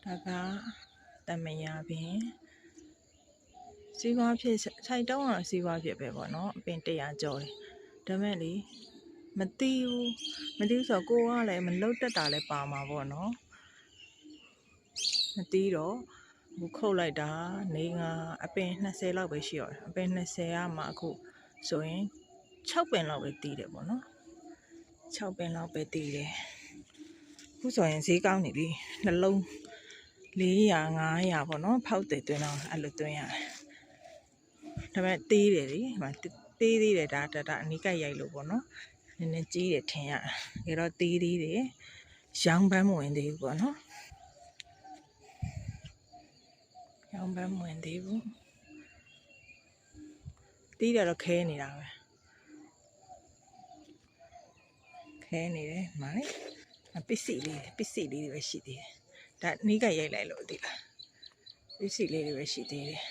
ဒါကတမယာပင်စီးပွားဖြစ်ဆိုင်တောင်းတော့စီးပွားဖြစ်ပဲပေါ့နော်အပင်100ကျော်တယ်ဒါမဲ့လေမသိဘူးဆိုတော့ကိုကလည်းမလုတ်တက်တာလည်းပါမှာပေါ့နော်မသိတော့ဘူးခုတ်လိုက်တာနေငါအပင်20လောက်ပဲရှိရောတယ်အပင်20ကမှအခုဆိုရင်6ပင်လောက်ပဲတီးတယ်ပေါ့နော်6ပင်လောက်ပဲတီးတယ်အခုဆိုရင်ဈေးကောင်းနေပြီနှလုံး400 500ပေါ့နော်ဖောက်တယ်တွင်းတော့အဲ့လိုတွင်းရတယ်ဒါပေမဲ့သေးတယ်လေသေးသေးတယ်ဒါအနီးကပ်ရိုက်လို့ပေါ့နော်နည်းနည်းကြီးတယ်ထင်ရဒါတော့သေးသေးတယ်ရောင်းပန်းမဝင်သေးဘူးပေါ့နော်ရောင်းပန်းမဝင်သေးဘူးသေးတယ်တော့ခဲနေတာပဲခဲနေတယ်မလေးပစ္စည်းလေးတွေပဲရှိသေးတယ်ဒါအနီးကပ်ရိုက်လိုက်လို့ဒီလားပစ္စည်းလေးတွေပဲရှိသေးတယ်